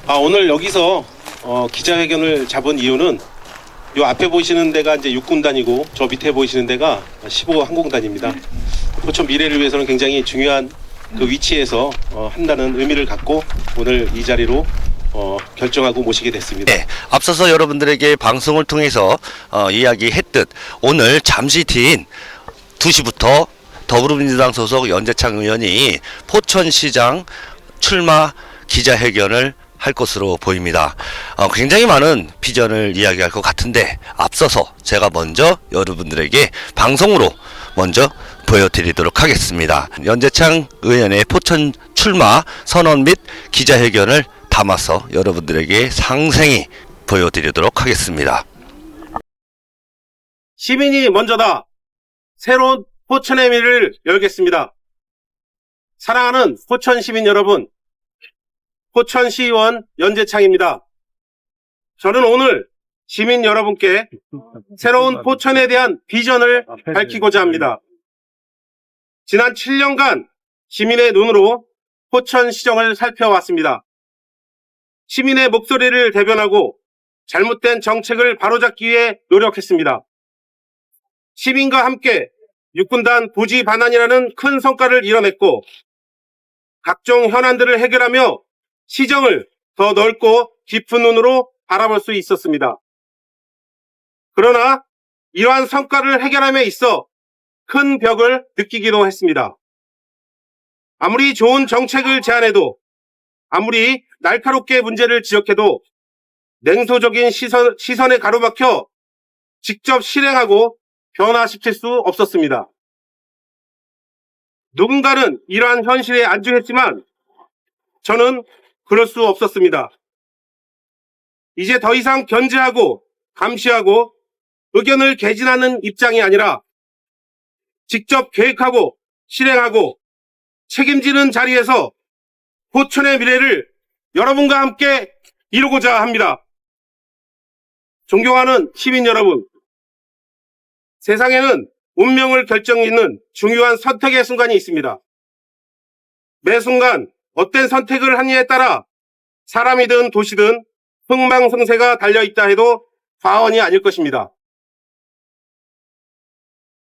오늘 여기서 기자회견을 잡은 이유는 요 앞에 보이시는 데가 이제 육군단이고 저 밑에 보이시는 데가 15항공단입니다. 포천 미래를 위해서는 굉장히 중요한 그 위치에서 한다는 의미를 갖고 오늘 이 자리로 결정하고 모시게 됐습니다. 네, 앞서서 여러분들에게 방송을 통해서 이야기했듯 오늘 잠시 뒤인 2시부터 더불어민주당 소속 연재창 의원이 포천시장 출마 기자회견을 할 것으로 보입니다. 굉장히 많은 비전을 이야기할 것 같은데 앞서서 제가 먼저 여러분들에게 방송으로 먼저 보여드리도록 하겠습니다. 연재창 의원의 포천 출마 선언 및 기자회견을 담아서 여러분들에게 상생히 보여드리도록 하겠습니다. 시민이 먼저다. 새로운 포천의 미래를 열겠습니다. 사랑하는 포천 시민 여러분, 포천시의원 연재창입니다. 저는 오늘 시민 여러분께 새로운 포천에 대한 비전을 밝히고자 합니다. 지난 7년간 시민의 눈으로 포천시정을 살펴왔습니다. 시민의 목소리를 대변하고 잘못된 정책을 바로잡기 위해 노력했습니다. 시민과 함께 육군단 부지 반환이라는 큰 성과를 이뤄냈고 각종 현안들을 해결하며 시정을 더 넓고 깊은 눈으로 바라볼 수 있었습니다. 그러나 이러한 성과를 해결함에 있어 큰 벽을 느끼기도 했습니다. 아무리 좋은 정책을 제안해도 아무리 날카롭게 문제를 지적해도 냉소적인 시선에 가로막혀 직접 실행하고 변화시킬 수 없었습니다. 누군가는 이러한 현실에 안주했지만 저는 그럴 수 없었습니다. 이제 더 이상 견제하고 감시하고 의견을 개진하는 입장이 아니라 직접 계획하고 실행하고 책임지는 자리에서 포천의 미래를 여러분과 함께 이루고자 합니다. 존경하는 시민 여러분, 세상에는 운명을 결정짓는 중요한 선택의 순간이 있습니다. 매 순간 어떤 선택을 하느냐에 따라 사람이든 도시든 흥망성쇠가 달려있다 해도 과언이 아닐 것입니다.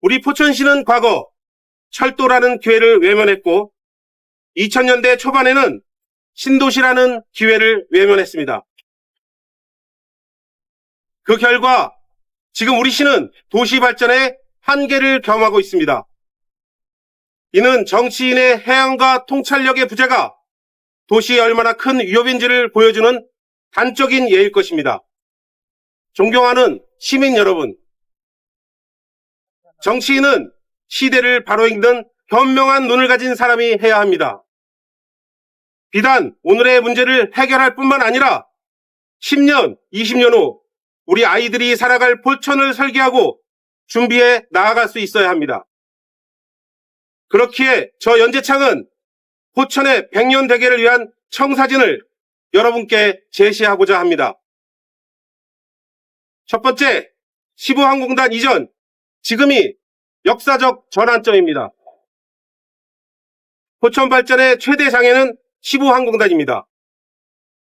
우리 포천시는 과거 철도라는 기회를 외면했고 2000년대 초반에는 신도시라는 기회를 외면했습니다. 그 결과 지금 우리 시는 도시 발전의 한계를 경험하고 있습니다. 이는 정치인의 해안과 통찰력의 부재가 도시에 얼마나 큰 위협인지를 보여주는 단적인 예일 것입니다. 존경하는 시민 여러분, 정치인은 시대를 바로 읽는 현명한 눈을 가진 사람이 해야 합니다. 비단 오늘의 문제를 해결할 뿐만 아니라 10년, 20년 후 우리 아이들이 살아갈 포천을 설계하고 준비해 나아갈 수 있어야 합니다. 그렇기에 저 연재창은 포천의 100년 대계를 위한 청사진을 여러분께 제시하고자 합니다. 첫 번째, 15항공단 이전, 지금이 역사적 전환점입니다. 포천 발전의 최대 장애는 15항공단입니다.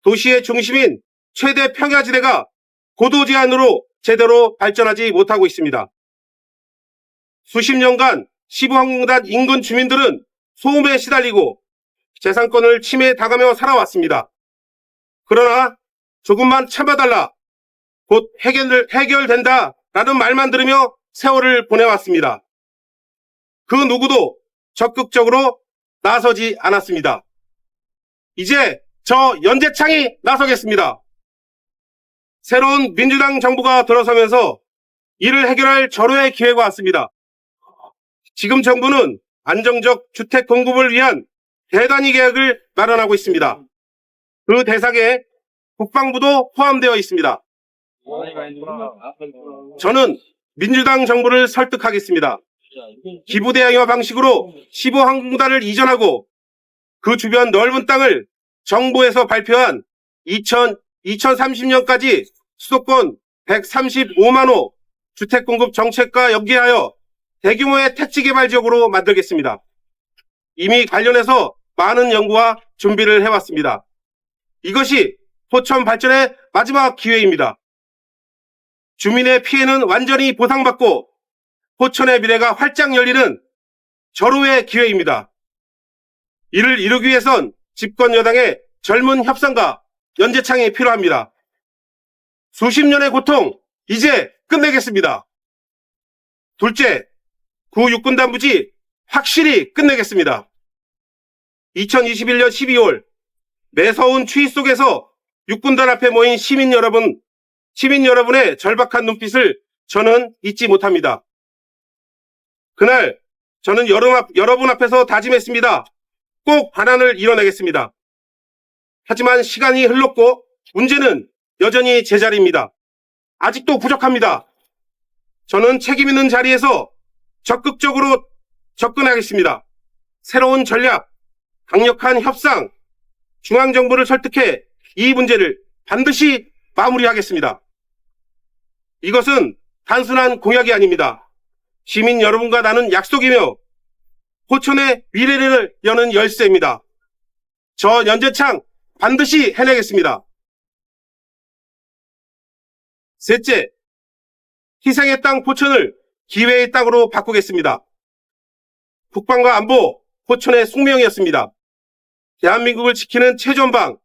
도시의 중심인 최대 평야지대가 고도 제한으로 제대로 발전하지 못하고 있습니다. 수십 년간 15항공단 인근 주민들은 소음에 시달리고 재산권을 침해당하며 살아왔습니다. 그러나 조금만 참아달라, 곧 해결된다라는 말만 들으며 세월을 보내왔습니다. 그 누구도 적극적으로 나서지 않았습니다. 이제 저 연재창이 나서겠습니다. 새로운 민주당 정부가 들어서면서 이를 해결할 절호의 기회가 왔습니다. 지금 정부는 안정적 주택 공급을 위한 대단위 계획을 마련하고 있습니다. 그 대상에 국방부도 포함되어 있습니다. 저는 민주당 정부를 설득하겠습니다. 기부대항화 방식으로 15항공단을 이전하고 그 주변 넓은 땅을 정부에서 발표한 2030년까지 수도권 135만 호 주택공급 정책과 연계하여 대규모의 택지 개발 지역으로 만들겠습니다. 이미 관련해서 많은 연구와 준비를 해왔습니다. 이것이 포천 발전의 마지막 기회입니다. 주민의 피해는 완전히 보상받고 포천의 미래가 활짝 열리는 절호의 기회입니다. 이를 이루기 위해선 집권 여당의 젊은 협상과 연재창이 필요합니다. 수십 년의 고통 이제 끝내겠습니다. 둘째, 구 육군단 부지 확실히 끝내겠습니다. 2021년 12월 매서운 추위 속에서 육군단 앞에 모인 시민 여러분의 절박한 눈빛을 저는 잊지 못합니다. 그날 저는 여러분 앞에서 다짐했습니다. 꼭 반환을 이뤄내겠습니다. 하지만 시간이 흘렀고 문제는 여전히 제자리입니다. 아직도 부족합니다. 저는 책임 있는 자리에서 적극적으로 접근하겠습니다. 새로운 전략, 강력한 협상, 중앙정부를 설득해 이 문제를 반드시 마무리하겠습니다. 이것은 단순한 공약이 아닙니다. 시민 여러분과 나눈 약속이며 포천의 미래를 여는 열쇠입니다. 저 연재창 반드시 해내겠습니다. 셋째, 희생의 땅 포천을 기회의 땅으로 바꾸겠습니다. 국방과 안보, 포천의 숙명이었습니다. 대한민국을 지키는 최전방.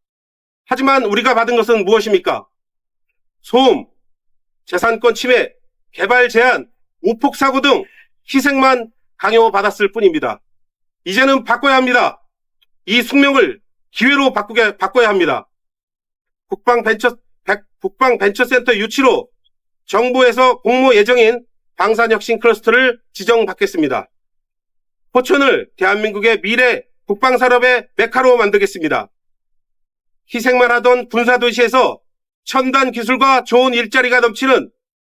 하지만 우리가 받은 것은 무엇입니까? 소음, 재산권 침해, 개발 제한, 우폭 사고 등 희생만 강요받았을 뿐입니다. 이제는 바꿔야 합니다. 이 숙명을 기회로 바꿔야 합니다. 국방벤처센터 유치로 정부에서 공모 예정인 방산혁신 클러스터를 지정받겠습니다. 포천을 대한민국의 미래 국방산업의 메카로 만들겠습니다. 희생만 하던 군사도시에서 첨단 기술과 좋은 일자리가 넘치는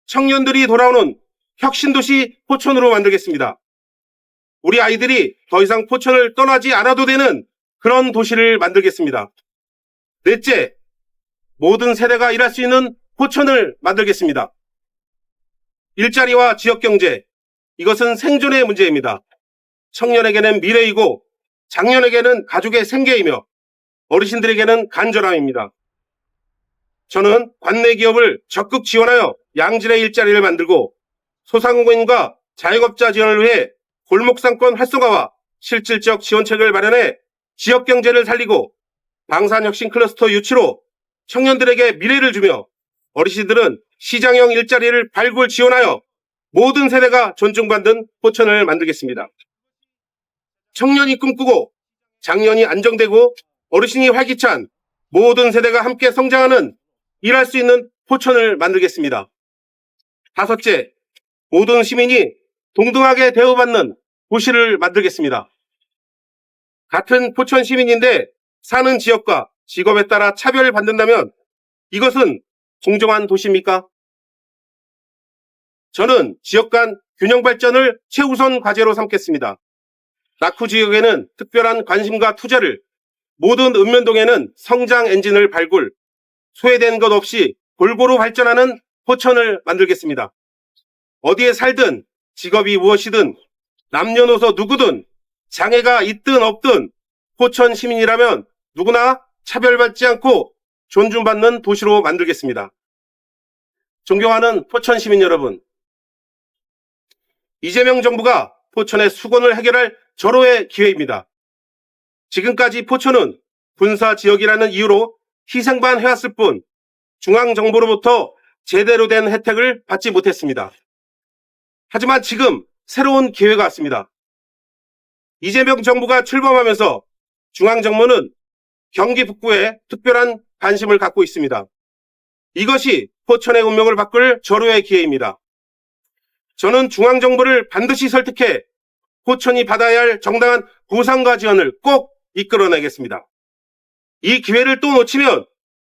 청년들이 돌아오는 혁신도시 포천으로 만들겠습니다. 우리 아이들이 더 이상 포천을 떠나지 않아도 되는 그런 도시를 만들겠습니다. 넷째, 모든 세대가 일할 수 있는 포천을 만들겠습니다. 일자리와 지역경제, 이것은 생존의 문제입니다. 청년에게는 미래이고 장년에게는 가족의 생계이며 어르신들에게는 간절함입니다. 저는 관내 기업을 적극 지원하여 양질의 일자리를 만들고 소상공인과 자영업자 지원을 위해 골목상권 활성화와 실질적 지원책을 마련해 지역경제를 살리고 방산혁신 클러스터 유치로 청년들에게 미래를 주며 어르신들은 시장형 일자리를 발굴 지원하여 모든 세대가 존중받는 포천을 만들겠습니다. 청년이 꿈꾸고 장년이 안정되고 어르신이 활기찬 모든 세대가 함께 성장하는 일할 수 있는 포천을 만들겠습니다. 다섯째, 모든 시민이 동등하게 대우받는 도시를 만들겠습니다. 같은 포천 시민인데 사는 지역과 직업에 따라 차별받는다면 이것은 공정한 도시입니까? 저는 지역 간 균형 발전을 최우선 과제로 삼겠습니다. 낙후 지역에는 특별한 관심과 투자를, 모든 읍면동에는 성장 엔진을 발굴, 소외된 것 없이 골고루 발전하는 포천을 만들겠습니다. 어디에 살든 직업이 무엇이든 남녀노소 누구든 장애가 있든 없든 포천 시민이라면 누구나 차별받지 않고 존중받는 도시로 만들겠습니다. 존경하는 포천 시민 여러분, 이재명 정부가 포천의 수건을 해결할 절호의 기회입니다. 지금까지 포천은 군사 지역이라는 이유로 희생만 해왔을 뿐 중앙정부로부터 제대로 된 혜택을 받지 못했습니다. 하지만 지금 새로운 기회가 왔습니다. 이재명 정부가 출범하면서 중앙정부는 경기 북부에 특별한 관심을 갖고 있습니다. 이것이 포천의 운명을 바꿀 절호의 기회입니다. 저는 중앙정부를 반드시 설득해 포천이 받아야 할 정당한 보상과 지원을 꼭 이끌어내겠습니다. 이 기회를 또 놓치면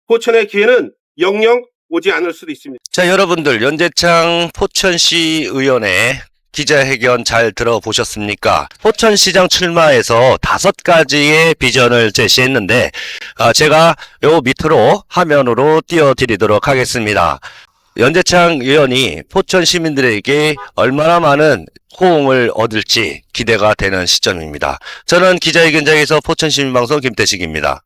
포천의 기회는 영영 오지 않을 수도 있습니다. 자, 여러분들, 연재창 포천시 의원의 기자회견 잘 들어보셨습니까? 포천시장 출마해서 5가지의 비전을 제시했는데 제가 요 밑으로 화면으로 띄워드리도록 하겠습니다. 연재창 의원이 포천 시민들에게 얼마나 많은 호응을 얻을지 기대가 되는 시점입니다. 저는 기자회견장에서 포천시민방송 김태식입니다.